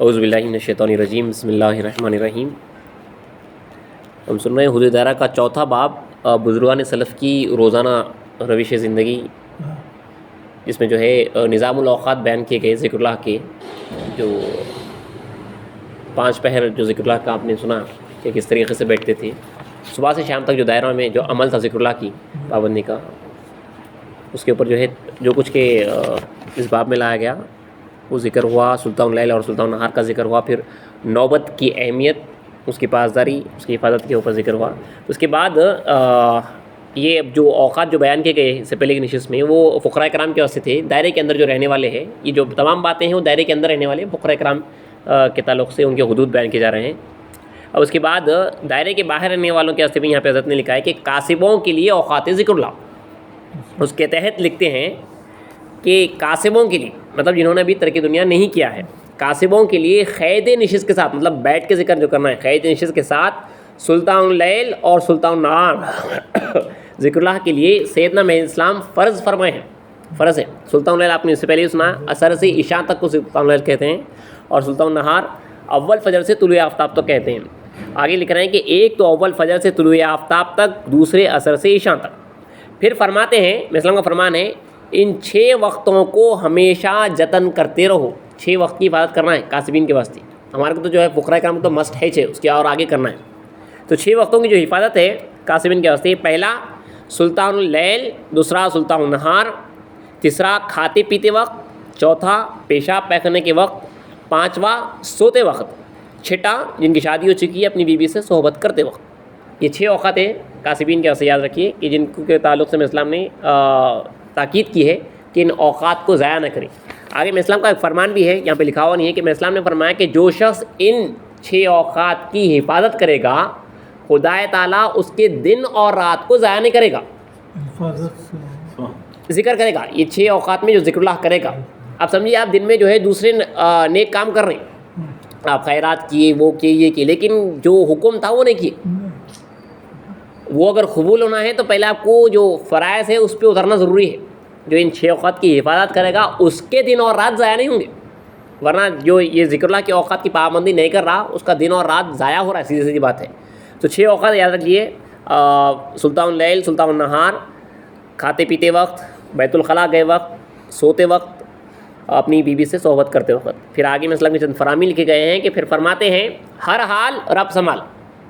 اعوذ باللہ من الشیطان الرجیم، بسم اللہ الرحمن الرحیم۔ ہم سن رہے ہیں حدود دائرہ کا چوتھا باب، بزرگان سلف کی روزانہ روش زندگی، جس میں جو ہے نظام الاوقات بیان کیے گئے ذکر اللہ کے، جو 5 پہر جو ذکر اللہ کا آپ نے سنا کہ کس طریقے سے بیٹھتے تھے، صبح سے شام تک جو دائرہ میں جو عمل تھا ذکر اللہ کی پابندی کا، اس کے اوپر جو ہے جو کچھ کے اس باب میں لایا گیا وہ ذکر ہوا۔ سلطان اللیل اور سلطان النہار کا ذکر ہوا، پھر نوبت کی اہمیت، اس کی پاسداری، اس کی حفاظت کے اوپر ذکر ہوا۔ اس کے بعد یہ جو اوقات جو بیان کیے گئے اس سے پہلے کی نشست میں، وہ فقراء کرام کے واسطے تھے، دائرے کے اندر جو رہنے والے ہیں، یہ جو تمام باتیں ہیں وہ دائرے کے اندر رہنے والے فقراء کرام کے تعلق سے ان کے حدود بیان کیے جا رہے ہیں۔ اور اس کے بعد دائرے کے باہر رہنے والوں کے واسطے بھی یہاں پہ حضرت نے لکھا ہے کہ کاسبوں کے لیے اوقات ذکر اللہ، اس کے تحت لکھتے ہیں کہ کاسبوں کے لیے، مطلب جنہوں نے ابھی ترک دنیا نہیں کیا ہے، کاسبوں کے لیے قید نشست کے ساتھ، مطلب بیٹھ کے ذکر جو کرنا ہے، قید نشست کے ساتھ سلطان اللیل اور سلطان النہار ذکر اللہ کے لیے سیدنا مہدی اسلام فرض فرمائے ہیں، فرض ہے۔ سلطان اللیل آپ نے اس سے پہلے سنا، اثر سے عشاء تک کو سلطان اللیل کہتے ہیں، اور سلطان النہار اول فجر سے طلوع آفتاب تک کہتے ہیں۔ آگے لکھ رہے ہیں کہ ایک تو اول فجر سے طلوع آفتاب تک، دوسرے اثر سے عشاء تک۔ پھر فرماتے ہیں، اسلام کا فرمان ہے، ان 6 وقتوں کو ہمیشہ جتن کرتے رہو۔ 6 وقت کی حفاظت کرنا ہے کاسبین کے واسطے، ہمارے کو تو جو ہے فقراء کرام تو مسٹ ہے 6، اس کے اور آگے کرنا ہے۔ تو 6 وقتوں کی جو حفاظت ہے کاسبین کے واسطے، پہلا سلطان اللیل، دوسرا سلطان النہار، تیسرا کھاتے پیتے وقت، چوتھا پیشاب پیخانے کے وقت، پانچواں سوتے وقت، چھٹا جن کی شادی ہو چکی ہے اپنی بیوی سے صحبت کرتے وقت۔ یہ 6 اوقات ہیں کاسبین کے واسطے، یاد رکھیے کہ جن کے تعلق سے اسلام نے تاکید کی ہے کہ ان اوقات کو ضائع نہ کریں۔ آگے میں اسلام کا ایک فرمان بھی ہے، یہاں پہ لکھا ہوا نہیں ہے، کہ میں اسلام نے فرمایا کہ جو شخص ان 6 اوقات کی حفاظت کرے گا، خدا تعالیٰ اس کے دن اور رات کو ضائع نہیں کرے گا، ذکر کرے گا۔ یہ 6 اوقات میں جو ذکر اللہ کرے گا، اب سمجھیے آپ دن میں جو ہے دوسرے نیک کام کر رہے ہیں، آپ خیرات کیے، وہ کیے، یہ کیے، لیکن جو حکم تھا وہ نہیں کیے۔ وہ اگر قبول ہونا ہے تو پہلے آپ کو جو فرائض ہے اس پہ اترنا ضروری ہے۔ جو ان 6 اوقات کی حفاظت کرے گا اس کے دن اور رات ضائع نہیں ہوں گے، ورنہ جو یہ ذکر اللہ کے اوقات کی پابندی نہیں کر رہا اس کا دن اور رات ضائع ہو رہا ہے، سیدھی سیدھی بات ہے۔ تو 6 اوقات یاد رکھیے، سلطان اللیل، سلطان النہار، کھاتے پیتے وقت، بیت الخلاء گئے وقت، سوتے وقت، اپنی بیوی سے صحبت کرتے وقت۔ پھر آگے میں اسلام کے چند فرامی لکھے گئے ہیں کہ پھر فرماتے ہیں ہر حال رب سنبھال،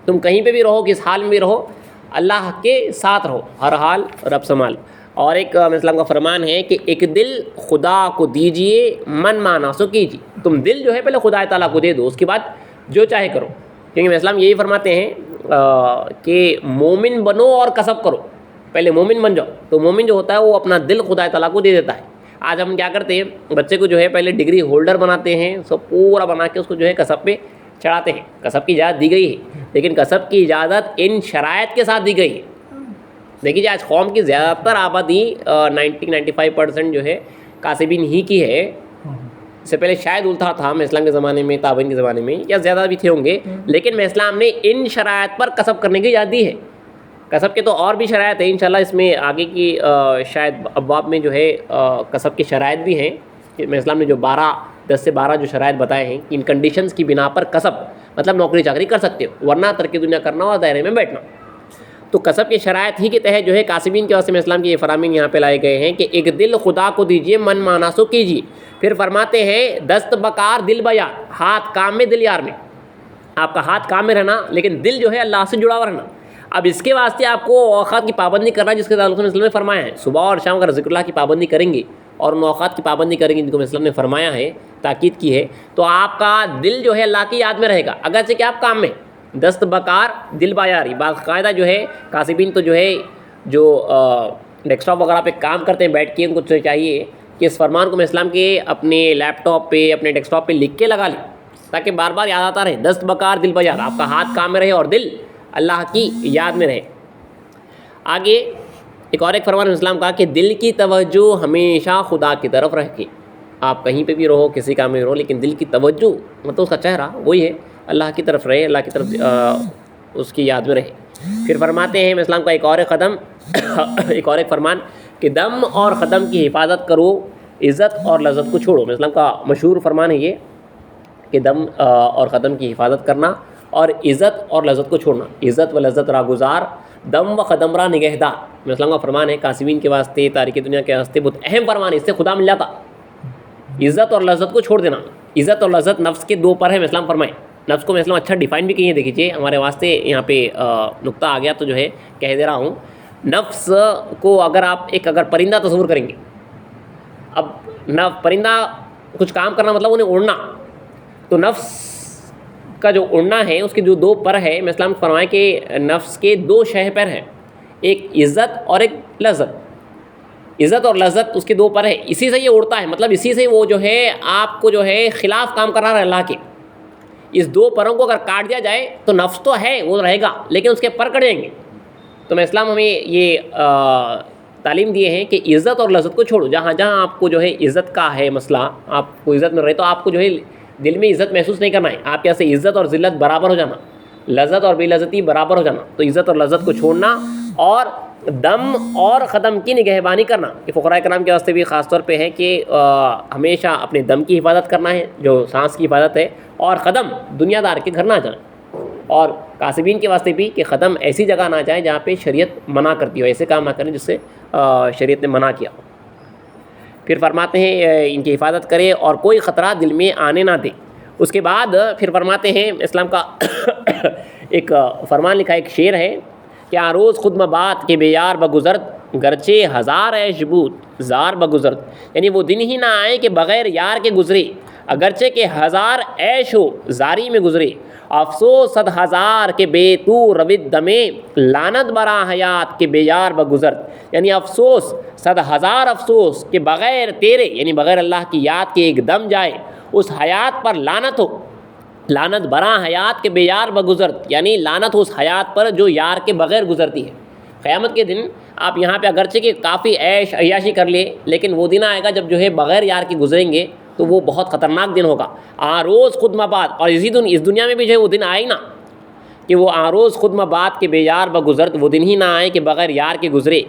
تم کہیں پہ بھی رہو، کس حال میں بھی رہو، اللہ کے ساتھ رہو، ہر حال رب سنبھال۔ اور ایک اسلام کا فرمان ہے کہ ایک دل خدا کو دیجئے، من مانا سو کیجیے۔ تم دل جو ہے پہلے خدا تعالیٰ کو دے دو، اس کے بعد جو چاہے کرو، کیونکہ اسلام یہی فرماتے ہیں کہ مومن بنو اور کسب کرو، پہلے مومن بن جاؤ۔ تو مومن جو ہوتا ہے وہ اپنا دل خدا تعالیٰ کو دے دیتا ہے۔ آج ہم کیا کرتے ہیں، بچے کو جو ہے پہلے ڈگری ہولڈر بناتے ہیں، سب پورا بنا کے اس کو جو ہے کسب پہ چڑھاتے ہیں۔ کسب کی اجازت دی گئی ہے، لیکن کسب کی اجازت ان شرائط کے ساتھ دی گئی ہے۔ دیکھیے آج قوم کی زیادہ تر آبادی 90-95% جو ہے کاسبین ہی کی ہے۔ اس سے پہلے شاید الٹا تھا، میں اسلام کے زمانے میں، تابعین کے زمانے میں، یا زیادہ بھی تھے ہوں گے، لیکن میں اسلام نے ان شرائط پر کسب کرنے کی اجازت دی ہے۔ کسب کے تو اور بھی شرائط ہیں، انشاءاللہ اس میں آگے کی شاید ابواب میں جو ہے کسب کی شرائط بھی ہیں، کہ میں اسلام نے جو 10 سے 12 جو شرائط بتائے ہیں، ان کنڈیشنز کی بنا پر کسب مطلب نوکری چاکری کر سکتے ہو، ورنہ ترک دنیا کرنا اور دائرے میں بیٹھنا۔ تو کسب کی شرائط ہی کے تحت جو ہے کاسبین کے واسطے میں اسلام کے یہ فرامین یہاں پہ لائے گئے ہیں کہ ایک دل خدا کو دیجیے، من مانا سو کیجیے۔ پھر فرماتے ہیں دست بکار دل بیار، ہاتھ کام میں دل یار میں، آپ کا ہاتھ کام میں رہنا لیکن دل جو ہے اللہ سے جڑا ہوا رہنا۔ اب اس کے واسطے آپ کو اوقات کی پابندی کرنا، جس کے تعلق سے اسلام نے فرمایا ہے صبح اور شام کا ذکر اللہ کی پابندی کریں گے اور ان اوقات کی پابندی کریں گے جن کو اسلام نے فرمایا ہے، تاکید کی ہے، تو آپ کا دل جو ہے اللہ کی یاد میں رہے گا، اگرچہ کہ آپ کام میں۔ دست بکار دل بیاری، باقاعدہ جو ہے کاسبین تو جو ہے جو ڈیسک ٹاپ وغیرہ پہ کام کرتے ہیں بیٹھ کے، ان کو چاہیے کہ اس فرمان کو میں اسلام کے اپنے لیپ ٹاپ پہ، اپنے ڈیسک ٹاپ پہ لکھ کے لگا لیں، تاکہ بار بار یاد آتا رہے۔ دست بکار دل بیار، آپ کا ہاتھ کام میں رہے اور دل اللہ کی یاد میں رہے۔ آگے ایک فرمان اسلام کا کہ دل کی توجہ ہمیشہ خدا کی طرف رکھے۔ آپ کہیں پہ بھی رہو، کسی کام میں رہو، لیکن دل کی توجہ مطلب اس کا چہرہ وہی ہے، اللہ کی طرف رہے، اللہ کی طرف اس کی یاد میں رہے۔ پھر فرماتے ہیں اسلام کا ایک فرمان کہ دم اور قدم کی حفاظت کرو، عزت اور لذت کو چھوڑو۔ اسلام کا مشہور فرمان ہے یہ کہ دم اور قدم کی حفاظت کرنا، اور عزت اور لذت کو چھوڑنا. عزت و لذت راگزار، دم و قدم را نگہدار. اسلام کا فرمان ہے قاسمین کے واسطے، تاریخ دنیا کے واسطے بہت اہم فرمان ہے، اس سے خدا مل جاتا. عزت اور لذت کو چھوڑ دینا. عزت اور لذت نفس کے دو پر ہیں، اسلام فرمائے. نفس کو میں اسلام اچھا ڈیفائن بھی کیے. دیکھ لیجیے ہمارے واسطے یہاں پہ نقطہ آ گیا تو جو ہے کہہ دے رہا ہوں. نفس کو اگر آپ اگر پرندہ تصور کریں گے، اب پرندہ کچھ کام کرنا مطلب انہیں اڑنا، تو نفس کا جو اڑنا ہے اس کے جو دو پر ہے، میں اسلام فرمائے کہ نفس کے دو شہ پر ہیں، ایک عزت اور ایک لذت. عزت اور لذت اس کے دو پر ہے، اسی سے یہ اڑتا ہے. مطلب اسی سے وہ جو ہے آپ کو جو ہے خلاف کام کر رہا ہے اللہ کے. اس دو پروں کو اگر کاٹ دیا جائے تو نفس تو ہے وہ رہے گا، لیکن اس کے پر کٹ جائیں گے. تو میں اسلام ہمیں یہ تعلیم دیے ہیں کہ عزت اور لذت کو چھوڑو. جہاں جہاں آپ کو جو ہے عزت کا ہے مسئلہ، آپ کو عزت مل رہی تو آپ کو جو ہے دل میں عزت محسوس نہیں کرنا ہے. آپ کے سے عزت اور ذلت برابر ہو جانا، لذت اور بے لذتی برابر ہو جانا. تو عزت اور لذت کو چھوڑنا اور دم اور قدم کی نگہبانی کرنا. یہ فقراء کرام کے واسطے بھی خاص طور پہ ہے کہ ہمیشہ اپنے دم کی حفاظت کرنا ہے، جو سانس کی حفاظت ہے، اور قدم دنیا دار کے گھر نہ جائیں. اور کاسبین کے واسطے بھی کہ قدم ایسی جگہ نہ جائیں جہاں پہ شریعت منع کرتی ہو، ایسے کام نہ کریں جس سے شریعت نے منع کیا ہو. پھر فرماتے ہیں ان کی حفاظت کرے اور کوئی خطرہ دل میں آنے نہ دے. اس کے بعد پھر فرماتے ہیں اسلام کا ایک فرمان لکھا، ایک شعر ہے کہ روز خود مباد کے بے یار بگزرت، گرچہ ہزار عیش بود زار بگزرت. یعنی وہ دن ہی نہ آئے کہ بغیر یار کے گزرے، اگرچہ کہ ہزار عیش ہو زاری میں گزرے. افسوس 100,000 کے بے تو روید دمے، لعنت برا حیات کے بے یار بگزرت. یعنی افسوس 100,000 افسوس کہ بغیر تیرے، یعنی بغیر اللہ کی یاد کے ایک دم جائے، اس حیات پر لعنت ہو. لعنت برا حیات کے بے یار بگزرت، یعنی لعنت ہو اس حیات پر جو یار کے بغیر گزرتی ہے. قیامت کے دن آپ یہاں پہ اگرچہ کہ کافی عیش عیاشی کر لے، لیکن وہ دن آئے گا جب جو ہے بغیر یار کے گزریں گے تو وہ بہت خطرناک دن ہوگا. روز خود مباد، اور اس دنیا میں بھی جو ہے وہ دن آئے نا کہ وہ روز خود مباد کے بے یار بگزرت، وہ دن ہی نہ آئے کہ بغیر یار کے گزرے.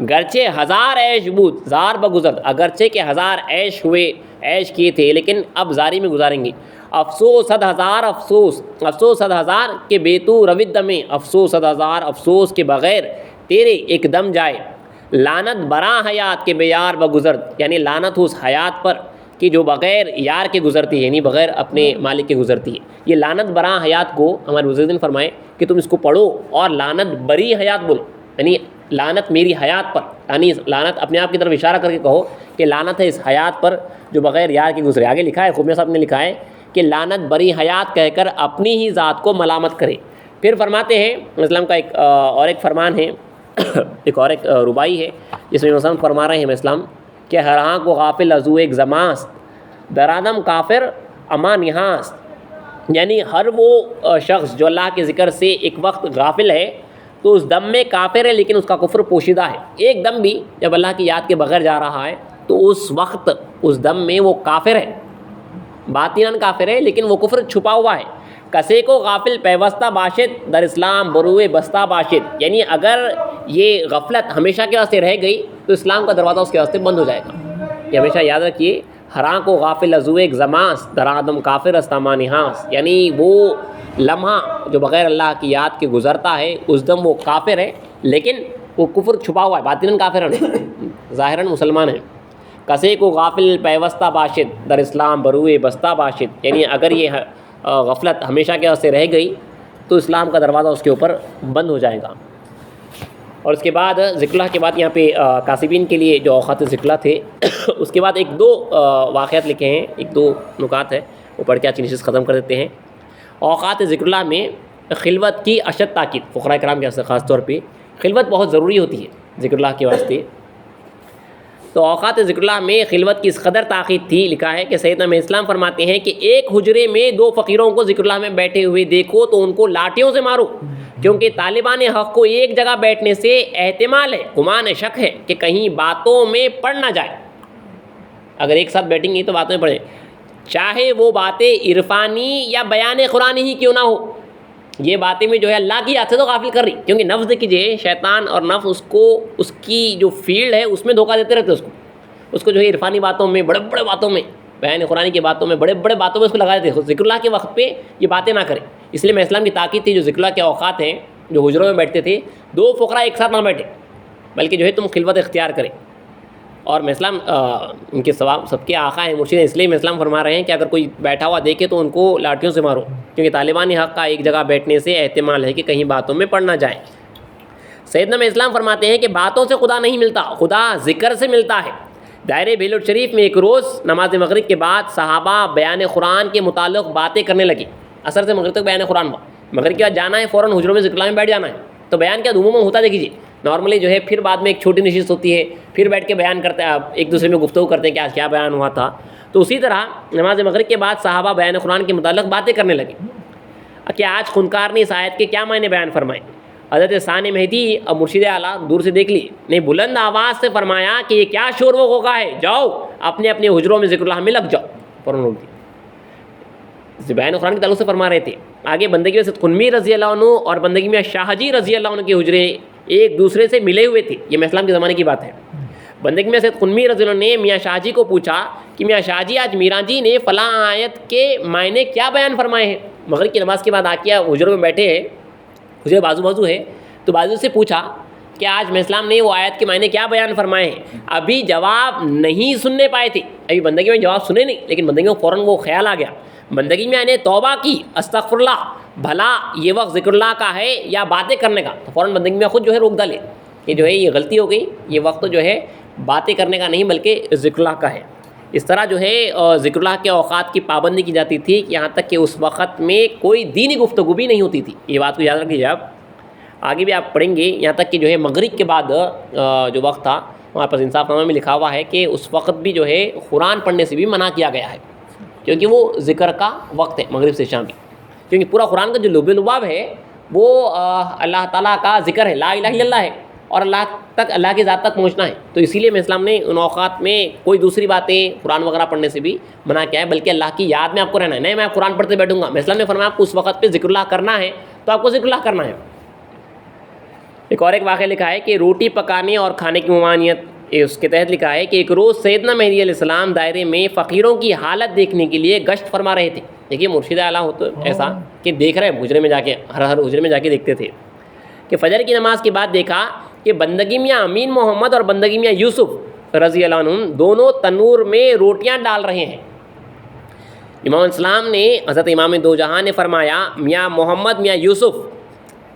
گرچہ ہزار عیش بود زار بگزرت، اگرچہ کہ ہزار عیش ہوئے، عیش کیے تھے، لیکن اب زاری میں گزاریں گے. افسوس 100,000 افسوس، افسوس 100,000 کے بے تو روید دمے، افسوس 100,000 افسوس کے بغیر تیرے ایک دم جائے. لعنت برا حیات کے بے یار بگزرت، یعنی لعنت ہو اس حیات پر کہ جو بغیر یار کے گزرتی ہے، یعنی بغیر اپنے مالک کے گزرتی ہے. یہ لعنت برا حیات کو ہمارے بزرگ نے فرمائے کہ تم اس کو پڑھو اور لعنت بری حیات بولو، یعنی لعنت میری حیات پر، یعنی لعنت اپنے آپ کی طرف اشارہ کر کے کہو کہ لعنت ہے اس حیات پر جو بغیر یار کے گزرے. آگے لکھا ہے خوبیہ صاحب نے لکھا ہے کہ لعنت بری حیات کہہ کر اپنی ہی ذات کو ملامت کرے. پھر فرماتے ہیں اسلام کا ایک فرمان ہے، ایک ربائی ہے جس میں اسلام فرما رہے ہیں اسلام کہ ہر ہاں کو غافل ازو ایک زماست، درادم کافر امان یہاں. یعنی ہر وہ شخص جو اللہ کے ذکر سے ایک وقت غافل ہے تو اس دم میں کافر ہے، لیکن اس کا کفر پوشیدہ ہے. ایک دم بھی جب اللہ کی یاد کے بغیر جا رہا ہے تو اس وقت اس دم میں وہ کافر ہے، باطناً کافر ہے، لیکن وہ کفر چھپا ہوا ہے. کسے کو غافل پیوستہ باشد در اسلام بروئے بستہ باشد. یعنی اگر یہ غفلت ہمیشہ کے واسطے رہ گئی تو اسلام کا دروازہ اس کے واسطے بند ہو جائے گا. یہ ہمیشہ یاد رکھیے، ہراں کو غافل ازو ایک زماس در آدم کافر استامان ہاس. یعنی وہ لمحہ جو بغیر اللہ کی یاد کے گزرتا ہے اس دم وہ کافر ہے، لیکن وہ کفر چھپا ہوا ہے، باطناً کافر ہے، ظاہراً مسلمان ہے. کسے کو غافل پیوستہ باشد در اسلام بروئے بستہ باشد. یعنی اگر یہ غفلت ہمیشہ کے واسطے رہ گئی تو اسلام کا دروازہ اس کے اوپر بند ہو جائے گا. اور اس کے بعد ذکر اللہ کے بعد یہاں پہ کاسبین کے لیے جو اوقات ذکر اللہ تھے اس کے بعد ایک دو واقعات لکھے ہیں، ایک دو نکات ہے، وہ پڑھ کے چیزیں ختم کر دیتے ہیں. اوقات ذکر اللہ میں خلوت کی اشد تاکید، فقراء کرام کے واسطے خاص طور پہ خلوت بہت ضروری ہوتی ہے ذکر اللہ کے واسطے. تو اوقات ذکر اللہ میں خلوت کی اس قدر تاکید تھی، لکھا ہے کہ سیدنا میں اسلام فرماتے ہیں کہ ایک حجرے میں دو فقیروں کو ذکر اللہ میں بیٹھے ہوئے دیکھو تو ان کو لاٹھیوں سے مارو، کیونکہ طالبان حق کو ایک جگہ بیٹھنے سے احتمال ہے، گمان شک ہے کہ کہیں باتوں میں پڑ نہ جائے. اگر ایک ساتھ بیٹھیں گے تو باتوں میں پڑیں، چاہے وہ باتیں عرفانی یا بیان قرآنی ہی کیوں نہ ہو. یہ باتیں میں جو ہے اللہ کی یاد سے تو غافل کر رہی، کیونکہ نفس دیکھیے شیطان اور نفس اس کو اس کی جو فیلڈ ہے اس میں دھوکہ دیتے رہتے اس کو جو ہے عرفانی باتوں میں، بڑے بڑے باتوں میں بیان قرآن کی باتوں میں بڑے بڑے باتوں میں اس کو لگا دیتے ذکر اللہ کے وقت پہ یہ باتیں نہ کریں. اس لیے میں اسلام کی تاکید تھی جو ذکر اللہ کے اوقات ہیں جو حجروں میں بیٹھتے تھے 2 فقراء ایک ساتھ نہ بیٹھے بلکہ جو ہے تم خلوت اختیار کریں. اور میں اسلام ان کے ثواب سب کے آقا ہیں مرشد ہیں اس لیے میں اسلام فرما رہے ہیں کہ اگر کوئی بیٹھا ہوا دیکھے تو ان کو لاٹھیوں سے مارو کیونکہ طالبان حق کا ایک جگہ بیٹھنے سے احتمال ہے کہ کہیں باتوں میں پڑ نہ جائیں. سیدنا میں اسلام فرماتے ہیں کہ باتوں سے خدا نہیں ملتا خدا ذکر سے ملتا ہے. دائرہ بیلوٹ شریف میں ایک روز نماز مغرب کے بعد صحابہ بیان قرآن کے متعلق باتیں کرنے لگے. عصر سے مغرب تک بیان قرآن ہوا. مغرب کے بعد جانا ہے فوراً حجروں میں ذکر اللہ میں بیٹھ جانا ہے. تو بیان کیا عموماً ہوتا دیکھیے نارملی جو ہے پھر بعد میں ایک چھوٹی نشست ہوتی ہے پھر بیٹھ کے بیان کرتے ہیں ایک دوسرے میں گفتگو کرتے ہیں کہ آج کیا بیان ہوا تھا. تو اسی طرح نماز مغرب کے بعد صحابہ بیان قرآن کے متعلق باتیں کرنے لگے کہ آج خنکار نے اس آیت کے کیا معنی بیان فرمائے. حضرت ثانی مہدی اب مرشد اعلیٰ دور سے دیکھ لی نے بلند آواز سے فرمایا کہ یہ کیا شور و غوغا ہے جاؤ اپنے اپنے حجروں میں ذکر اللہ میں لگ جاؤ. فوراً روک دی. بیان قرآن کے تعلق سے فرما رہے تھے. آگے بندگی میں سید قنوی رضی اللہ عنہ اور بندگی میں شاہ جی رضی اللہ عنہ کے حجرے ایک دوسرے سے ملے ہوئے تھے. یہ اسلام کے زمانے کی بات ہے. بندگی میں سید قنوی رضی اللہ عنہ نے میاں شاہ جی کو پوچھا کہ میاں شاہ جی آج میران جی نے فلاں آیت کے معنی کیا بیان فرمائے ہیں. مغرب کی نماز کے بعد آ کے حجروں میں بیٹھے ہیں حجرے بازو بازو ہے تو بازو سے پوچھا کہ آج میں اسلام نے وہ آیت کے معنی کیا بیان فرمائے ہیں. ابھی جواب نہیں سننے پائے تھے ابھی بندگی میں جواب سنے نہیں لیکن بندگی میں فوراً وہ خیال آ گیا. بندگی میں یعنی توبہ کی استغفر اللہ بھلا یہ وقت ذکر اللہ کا ہے یا باتیں کرنے کا. تو فوراً بندگی میں خود جو ہے روک ڈالے کہ جو ہے یہ غلطی ہو گئی یہ وقت جو ہے باتیں کرنے کا نہیں بلکہ ذکر اللہ کا ہے. اس طرح جو ہے ذکر اللہ کے اوقات کی پابندی کی جاتی تھی یہاں تک کہ اس وقت میں کوئی دینی گفتگو بھی نہیں ہوتی تھی. یہ بات کو یاد رکھیے آپ آگے بھی آپ پڑھیں گے یہاں تک کہ جو ہے مغرب کے بعد جو وقت تھا وہاں پر انصاف نامہ میں لکھا ہوا ہے کہ اس وقت بھی جو ہے قرآن پڑھنے سے بھی منع کیا گیا ہے کیونکہ وہ ذکر کا وقت ہے مغرب سے شام. کیونکہ پورا قرآن کا جو لب لباب ہے وہ اللہ تعالیٰ کا ذکر ہے لا الہ الا اللہ ہے اور اللہ کی ذات تک پہنچنا ہے. تو اسی لیے میں اسلام نے ان اوقات میں کوئی دوسری باتیں قرآن وغیرہ پڑھنے سے بھی منع کیا ہے بلکہ اللہ کی یاد میں آپ کو رہنا ہے. نہیں میں قرآن پڑھتے بیٹھوں گا. میں اسلام نے فرمایا آپ کو اس وقت پہ ذکر اللہ کرنا ہے تو آپ کو ذکر اللہ کرنا ہے. ایک اور ایک واقعہ لکھا ہے کہ روٹی پکانے اور کھانے کی ممانعت اس کے تحت لکھا ہے کہ ایک روز سیدنا مہدی علیہ السلام دائرے میں فقیروں کی حالت دیکھنے کے لیے گشت فرما رہے تھے. دیکھیے مرشد اعلیٰ ہو تو ایسا کہ دیکھ رہے حجرے میں جا کے ہر حجرے میں جا کے دیکھتے تھے کہ فجر کی نماز کے بعد دیکھا کہ بندگی میاں امین محمد اور بندگی میاں یوسف رضی اللہ عنہ دونوں تنور میں روٹیاں ڈال رہے ہیں. امام الاسلام نے حضرت امام دو جہاں نے فرمایا میاں محمد میاں یوسف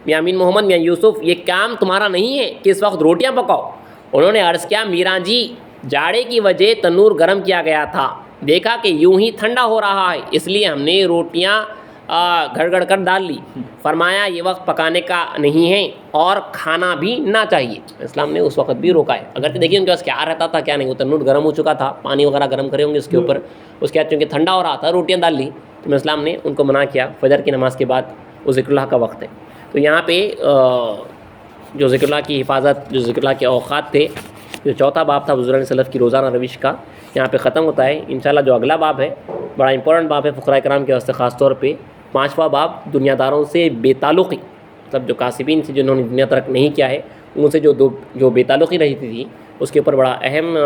میاں امین محمد میاں یوسف یہ کام تمہارا نہیں ہے کہ اس وقت روٹیاں پکاؤ. انہوں نے عرض کیا میران جی جاڑے کی وجہ تنور گرم کیا گیا تھا دیکھا کہ یوں ہی ٹھنڈا ہو رہا ہے اس لیے ہم نے روٹیاں گھڑ گھڑ کر ڈال لی. فرمایا یہ وقت پکانے کا نہیں ہے اور کھانا بھی نہ چاہیے. اسلام نے اس وقت بھی روکا ہے. اگر دیکھیے ان کے پاس کیا رہتا تھا کیا نہیں. وہ تنور گرم ہو چکا تھا پانی وغیرہ گرم کرے ہوں گے اس کے اوپر اس کے بعد چونکہ ٹھنڈا ہو رہا تھا روٹیاں ڈال لی تو اسلام نے ان کو منع کیا. فجر کی نماز کے بعد وہ ذکر اللہ کا وقت ہے. تو یہاں پہ جو ذکر اللہ کی حفاظت جو ذکر اللہ کے اوقات تھے جو چوتھا باب تھا بزرگان صلف کی روزانہ روش کا یہاں پہ ختم ہوتا ہے. انشاءاللہ جو اگلا باب ہے بڑا امپورٹنٹ باب ہے فقراء کرام کے واسطے خاص طور پہ 5واں باب دنیا داروں سے بے تعلقی مطلب جو کاسبین سے جنہوں نے دنیا ترک نہیں کیا ہے ان سے جو بے تعلقی رہی تھی اس کے اوپر بڑا اہم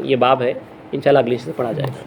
یہ باب ہے. انشاءاللہ اگلی سے پڑھا جائے گا.